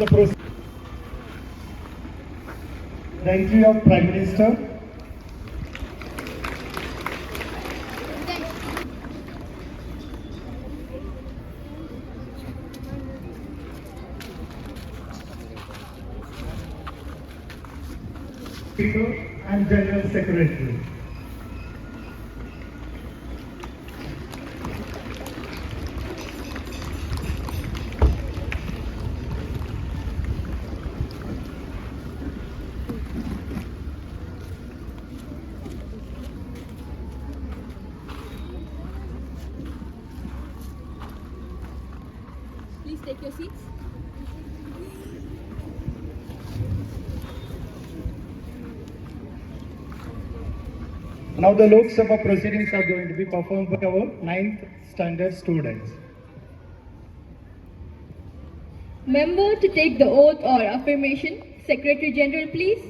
The process. The entry of Prime Minister. Speaker and General Secretary. Please take your seats. Now the Lok Sabha proceedings are going to be performed by our 9th standard students. Member to take the oath or affirmation. Secretary General, please.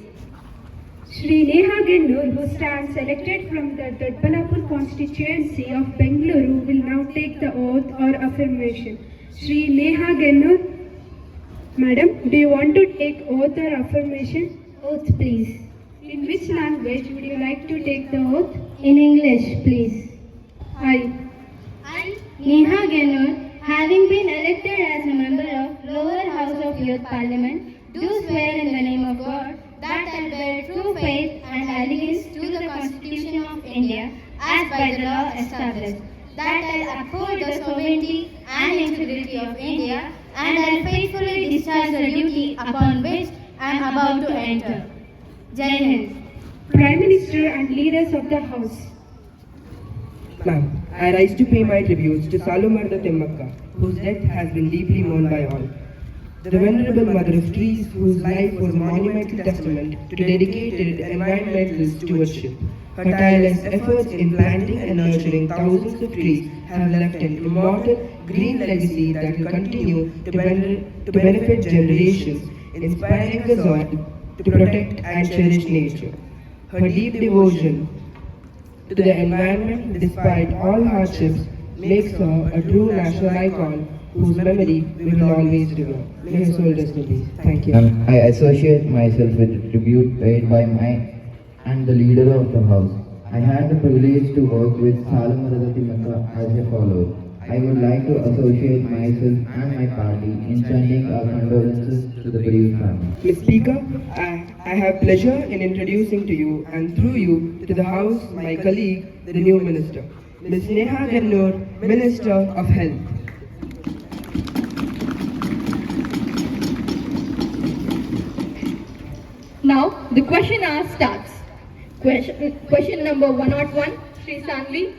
Shri Neha Gennur, who stands elected from the Dodbalapur constituency of Bengaluru, will now take the oath or affirmation. Shri Neha Gennur, Madam, do you want to take oath or affirmation? Oath, please. In which language would you like to take the oath? In English, please. I. I, Neha Gennur, having been elected as a member of Lower House of Youth Parliament, do swear in the name of God that I will bear true faith and allegiance to the Constitution of India as by the law established, that I will uphold the sovereignty and integrity of India, and I will faithfully discharge the duty upon which I am about to enter. Jai Hind. Prime Minister and leaders of the House. Ma'am, I rise to pay my tributes to Salumarda Timmakka, whose death has been deeply mourned by all. The venerable mother of trees, whose life was a monumental testament to dedicated environmental stewardship. Her tireless efforts in planting and nurturing thousands of trees have left an immortal green legacy that will continue to benefit generations, inspiring us all to protect and cherish nature. Her deep devotion to the environment, despite all hardships, makes her a true national icon whose memory we will always revere. May her soul rest in peace. Thank you. I associate myself with the tribute paid by my and the leader of the house. I had the privilege to work with Salumarada Timmakka as a follower. I would like to associate myself and my party in sending our condolences to the bereaved family. Ms. Speaker, I have pleasure in introducing to you and through you to the House my colleague, the new Minister, Ms. Neha Gennur, Minister of Health. Now the question hour starts. Question number 101, Sri Sanvi.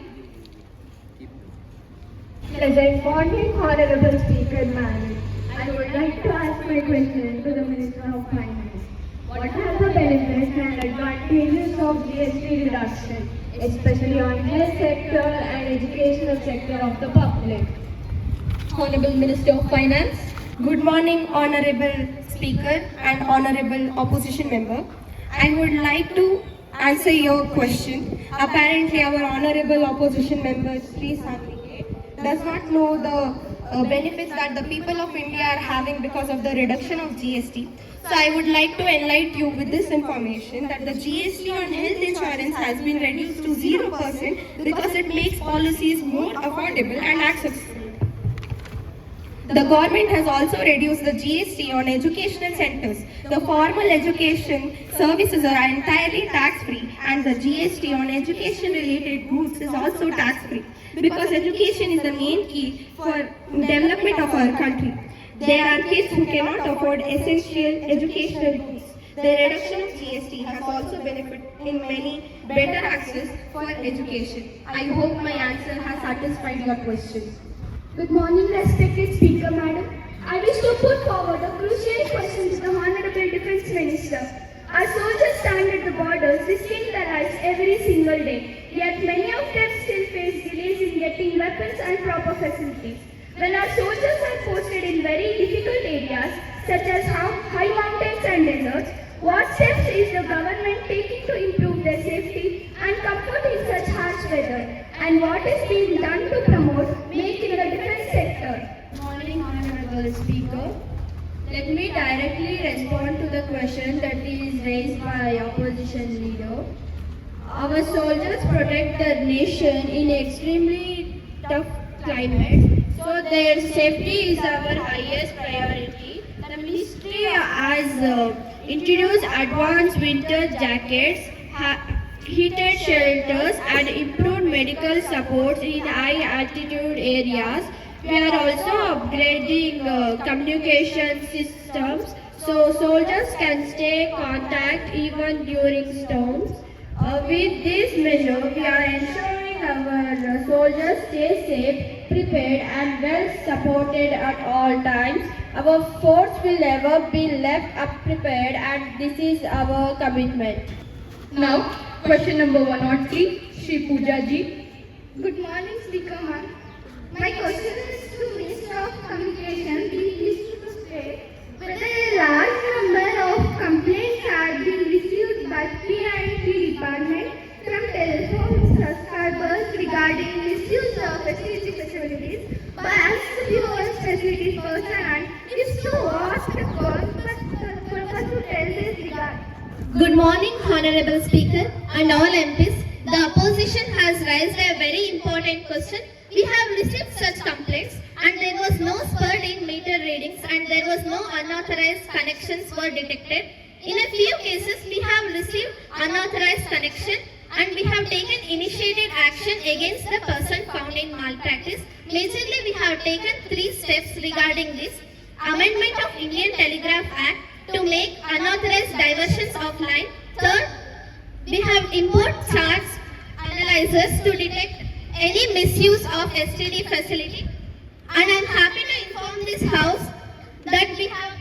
Pleasant morning, Honorable Speaker, Ma'am. I would like to ask my question to the Minister of Finance. What are the benefits and advantages of GST reduction, especially on health sector and educational sector of the public? Honorable Minister of Finance. Good morning, Honorable Speaker and Honorable Opposition Member. I would like to answer your question. Apparently, our Honorable Opposition Member, Sri Sanvi, does not know the benefits that the people of India are having because of the reduction of GST. So I would like to enlighten you with this information that the GST on health insurance has been reduced to 0% because it makes policies more affordable and accessible. The government has also reduced the GST on educational centers. The formal education services are entirely tax-free, and the GST on education-related goods is also tax-free because education is the main key for development of our country. There are kids who cannot afford essential educational goods. The reduction of GST has also benefited in many better access for education. I hope my answer has satisfied your question. Good morning, respected Speaker, Madam. I wish to put forward a crucial question to the Honorable Defence Minister. Our soldiers stand at the borders risking their lives every single day, yet many of them still face delays in getting weapons and proper facilities. When our soldiers are posted in very difficult areas, such as high mountains and deserts, what steps is the government taking to improve their safety and comfort in such harsh weather? And what is being done to promote make in the defense sector? Morning, Honorable Speaker. Let me directly respond to the question that is raised by opposition leader. Our soldiers protect their nation in extremely tough climates, so their safety is our highest priority. The ministry has introduced advanced winter jackets, heated shelters, and improved medical support in high altitude areas. We are also upgrading communication systems so soldiers can stay in contact even during storms. With this measure, we are ensuring our soldiers stay safe, prepared, and well supported at all times. Our force will never be left unprepared, and this is our commitment. Now, question number 103, Shri Pooja ji. Good morning, Speaker ma'am. My question is to Minister of Communication, please to state whether a large number of complaints have been received by P&T department from telephone subscribers regarding misuse of facilities by POS facilities person, and if so, what's the purpose to tell this regard? Good morning, Honorable Speaker and all MPs. The opposition has raised a very important question. We have received such complaints and there was no spurred in meter readings and there was no unauthorized connections were detected. In a few cases, we have received unauthorized connection and we have taken initiated action against the person found in malpractice. Majorly, we have taken 3 steps regarding this. Amendment of Indian Telegraph Act to make unauthorized diversions offline. Third, we have import charts analyzers to detect any misuse of STD facility. And I am happy to inform this House that we have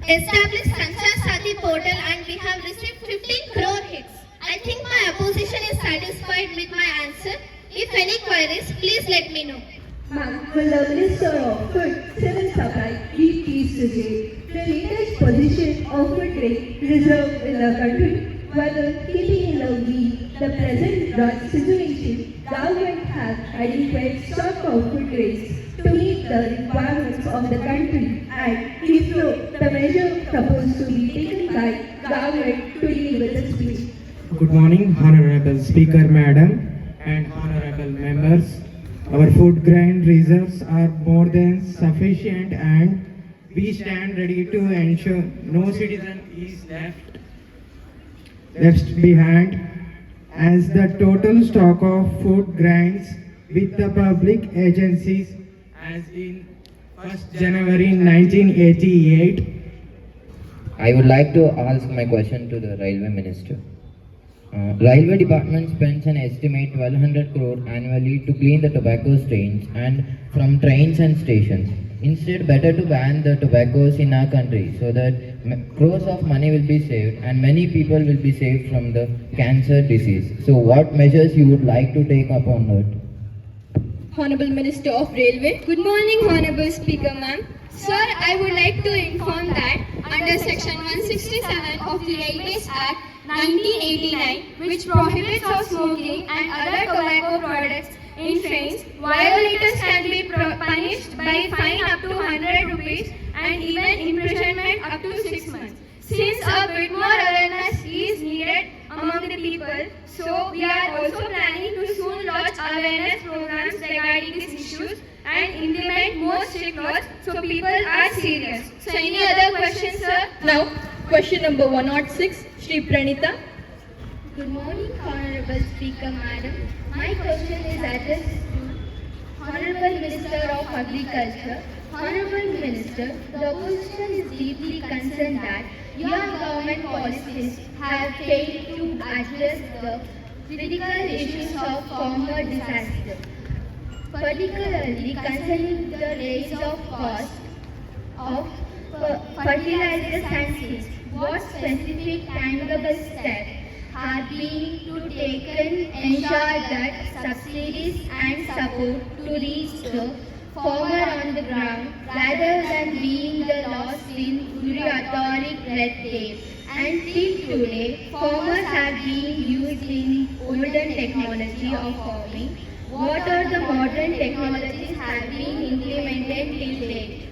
established Sanchar Sati portal and we have received 15 crore hits. I think my opposition is satisfied with my answer. If any queries, please let me know. Ma'am, will the Minister of Food, Civil Supply, be pleased to say the latest position of food grain reserve in the country, whether keeping in the lead the present drought situation, government has adequate stock of food grains to meet the requirements of the country, and if so, the measure proposed to be taken by government to deal with this please. Good morning, Honorable Speaker Madam and Honorable Members. Our food grain reserves are more than sufficient and we stand ready to ensure no citizen is left behind, as the total stock of food grains with the public agencies as in 1st January 1988. I would like to ask my question to the Railway Minister. Railway Department spends an estimate 1200 crore annually to clean the tobacco stains and from trains and stations. Instead, better to ban the tobaccos in our country so that crores of money will be saved and many people will be saved from the cancer disease. So what measures you would like to take up on that? Honorable Minister of Railway. Good morning, Honorable Speaker ma'am. Sir, I would like to inform that under Section 167 of the Railways Act 1989, which prohibits of smoking and other tobacco products in trains, violators can be punished by fine up to 100 rupees and even imprisonment up to 6 months. Since a bit more awareness is needed among the people, so we are also planning to soon launch awareness programs regarding these issues and implement more strict laws so people are serious. So any other questions, sir? Now, question number 106, Shri Pranita. Good morning, Honorable Speaker Madam. My question is addressed to Honorable Minister of Agriculture. Honorable Minister, the opposition is deeply concerned that your government policies have failed to address the critical issues of farmer disaster, particularly concerning the raise of cost of fertilizers and seeds. What specific tangible steps are being taken ensure that subsidies and support to reach the farmer on the ground rather than being the lost in bureaucratic red tape? And till today, farmers are being used in olden technology of farming. What are the modern technologies have been implemented till date?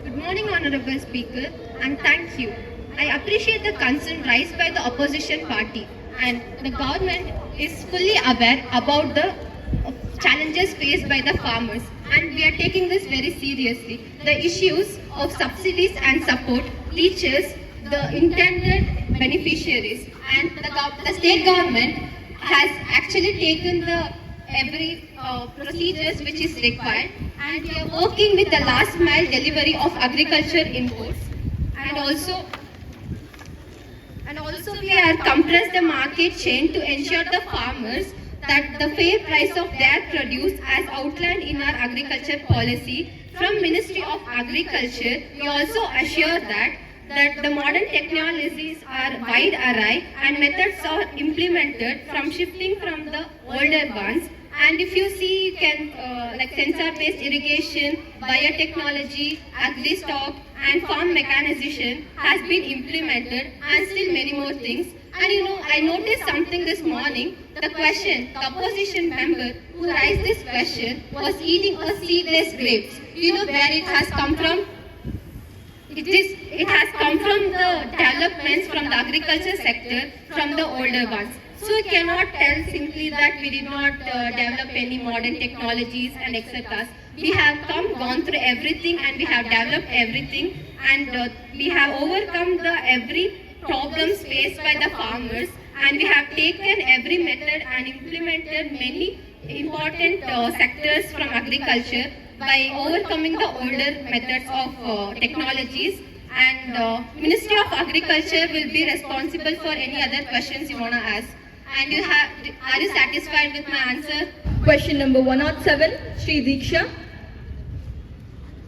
Good morning, Honorable Speaker, and thank you. I appreciate the concern raised by the opposition party, and the government is fully aware about the challenges faced by the farmers, and we are taking this very seriously. The issues of subsidies and support reaches the intended beneficiaries, and the state government has actually taken the every procedures which is required, and we are working with the last mile delivery of agriculture imports, and also we are compressed the market chain to ensure the farmers that the fair price of their produce as outlined in our agriculture policy. From Ministry of Agriculture, we also assure that the modern technologies are wide array and methods are implemented from shifting from the older ones. And if you see, you can like sensor-based irrigation, biotechnology, agri-stock, and farm mechanization has been implemented, and still many more things. And you know, I noticed something this morning. The opposition member who raised this question was eating a seedless grapes. You know where it has come from? It has come from the developments from the agriculture sector, from the older ones. So we cannot tell simply that we did not develop any modern technologies and etc. We have gone through everything, and we have developed everything, and we have overcome every problems faced by the farmers, and we have taken every method and implemented many important sectors from agriculture by overcoming the older methods of technologies. And Ministry of Agriculture will be responsible for any other questions you want to ask. And are you satisfied with my answer? Question number 107, Shri Diksha.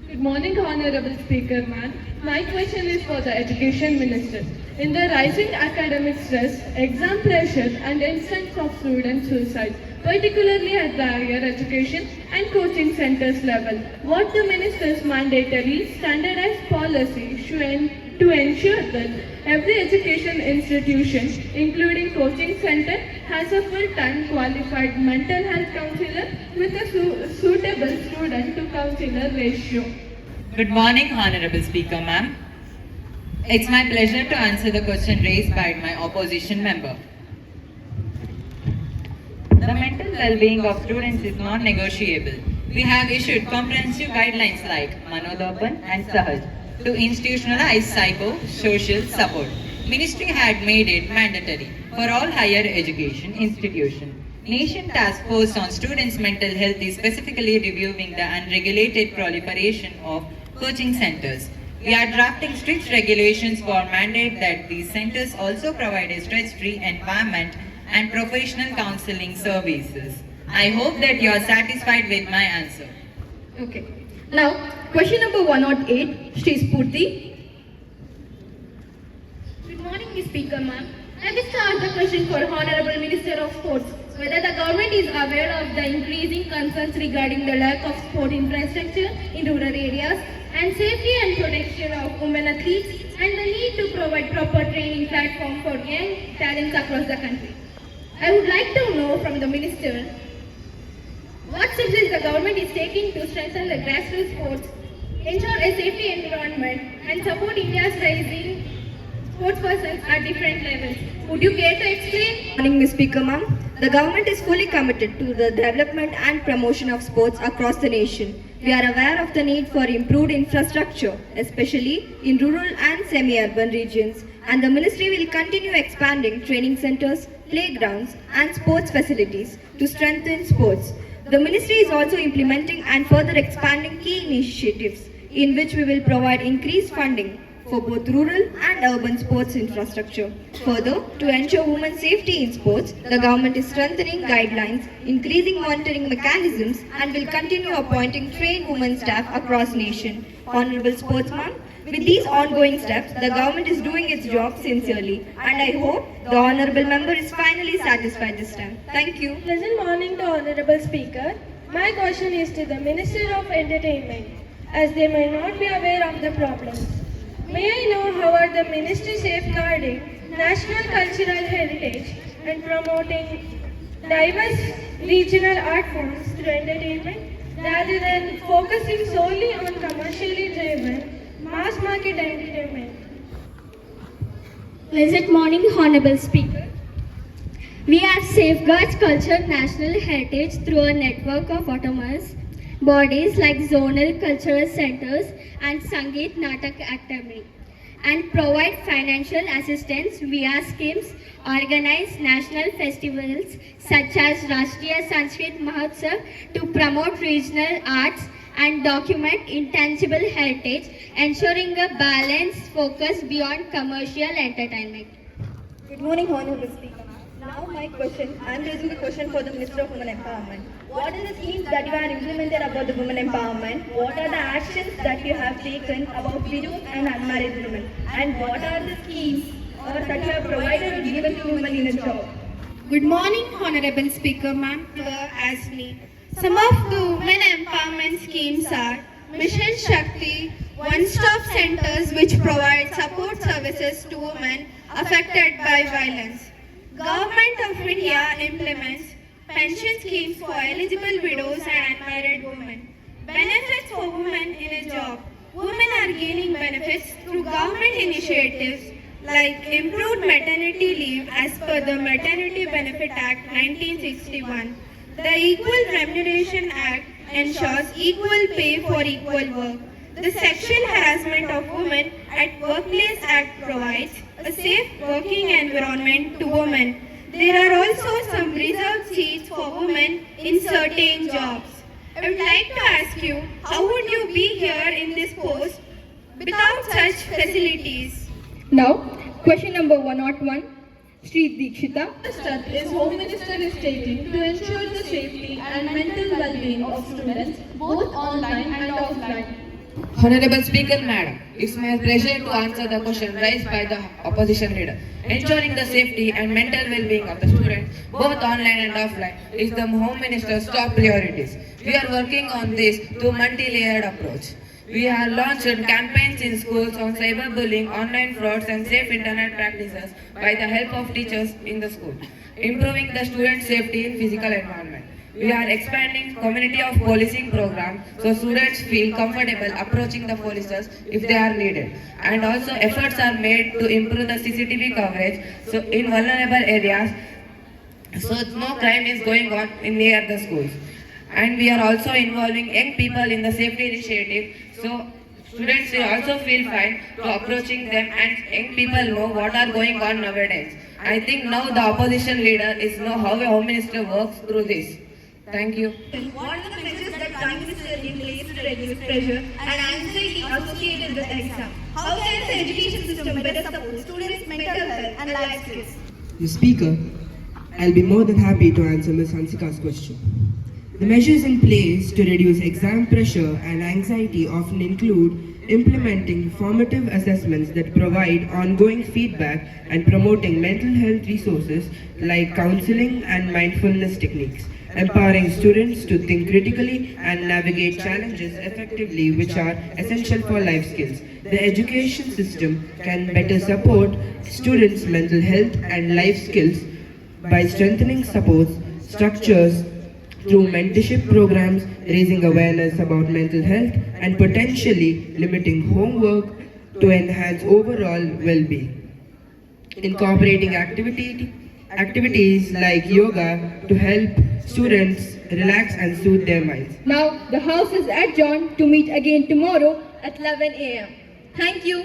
Good morning, Honorable Speaker, ma'am. My question is for the Education Minister. In the rising academic stress, exam pressure and instance of student suicide, particularly at the higher education and coaching centers level, what the Minister's mandatory standardized policy to ensure that every education institution, including coaching center, has a full-time qualified mental health counselor with a suitable student to counselor ratio? Good morning, Honorable Speaker, ma'am. It's my pleasure to answer the question raised by my opposition member. The mental well-being of students is non-negotiable. We have issued comprehensive guidelines like Manodarpan and Sahaj to institutionalize psycho-social support. Ministry had made it mandatory for all higher education institutions. Nation Task Force on Students' Mental Health is specifically reviewing the unregulated proliferation of coaching centers. We are drafting strict regulations for mandate that these centers also provide a stress-free environment and professional counseling services. I hope that you are satisfied with my answer. Okay. Now, question number 108, Shri Spurti. Good morning, Ms. Speaker, ma'am. I wish to ask the question for Honorable Minister of Sports, whether the government is aware of the increasing concerns regarding the lack of sport infrastructure in rural areas and safety and protection of women athletes, and the need to provide proper training platform for young talents across the country. I would like to know from the Minister, what steps is the government is taking to strengthen the grassroots sports, ensure a safety environment, and support India's rising sports persons at different levels? Would you care to explain? Good morning, Ms. Speaker, ma'am. The government is fully committed to the development and promotion of sports across the nation. We are aware of the need for improved infrastructure, especially in rural and semi-urban regions, and the ministry will continue expanding training centers, playgrounds, and sports facilities to strengthen sports. The ministry is also implementing and further expanding key initiatives in which we will provide increased funding for both rural and urban sports infrastructure. Further, to ensure women's safety in sports, the government is strengthening guidelines, increasing monitoring mechanisms, and will continue appointing trained women staff across nation. Honorable Sportsman, with these ongoing steps, the government is doing its job sincerely, and I hope the honorable member is finally satisfied this time. Thank you. Pleasant morning to Honorable Speaker. My question is to the Minister of Entertainment, as they may not be aware of the problems. May I know how are the ministry safeguarding national cultural heritage and promoting diverse regional art forms through entertainment rather than focusing solely on commercially driven market and entertainment. Pleasant morning, Honorable Speaker. We have safeguarded culture national heritage through a network of autonomous bodies like zonal cultural centers and Sangeet Natak Academy, and provide financial assistance via schemes, organize national festivals such as Rashtriya Sanskrit Mahotsav to promote regional arts and document intangible heritage, ensuring a balanced focus beyond commercial entertainment. Good morning, Honorable Speaker. Now I am raising the question for the Minister of Women Empowerment. What are the schemes that you have implemented about the women empowerment? What are the actions that you have taken about widows and unmarried women? And what are the schemes that you have provided or given to women in a job? Good morning, Honorable Speaker, ma'am, to as me. Some of the women empowerment schemes are Mission Shakti, one-stop centers which provide support services to women affected by violence. Government of India implements pension schemes for eligible widows and unmarried women. Benefits for women in a job. Women are gaining benefits through government initiatives like improved maternity leave as per the Maternity Benefit Act 1961. The Equal Remuneration Act ensures equal pay for equal work. The Sexual Harassment of Women at Workplace Act provides a safe working environment to women. There are also some reserved seats for women in certain jobs. I would like to ask you, how would you be here in this post without such facilities? Now, question number 101, Sri Dikshita. The step is Home Minister is taking to ensure the safety and mental well-being of students both online and offline. Honorable Speaker, Madam, it's my pleasure to answer the question raised by the opposition leader. Ensuring the safety and mental well-being of the students, both online and offline, is the Home Minister's top priorities. We are working on this through multi-layered approach. We have launched campaigns in schools on cyberbullying, online frauds and safe internet practices by the help of teachers in the school, improving the student safety in physical environment. We are expanding community of policing program so students feel comfortable approaching the policers if they are needed. And also efforts are made to improve the CCTV coverage so in vulnerable areas so no crime is going on near the schools. And we are also involving young people in the safety initiative so students will also feel fine to approaching them and young people know what are going on nowadays. I think now the opposition leader is know how a Home Minister works through this. Thank you. What are the measures that Prime Minister in place to reduce pressure and anxiety associated with exam? How can the education system better support students' mental health and life skills? The Speaker, I'll be more than happy to answer Ms. Hansika's question. The measures in place to reduce exam pressure and anxiety often include implementing formative assessments that provide ongoing feedback and promoting mental health resources like counseling and mindfulness techniques, empowering students to think critically and navigate challenges effectively, which are essential for life skills. The education system can better support students' mental health and life skills by strengthening support structures through mentorship programs, raising awareness about mental health, and potentially limiting homework to enhance overall well-being. Incorporating activities like yoga to help students relax and soothe their minds. Now, the House is adjourned to meet again tomorrow at 11 a.m. Thank you.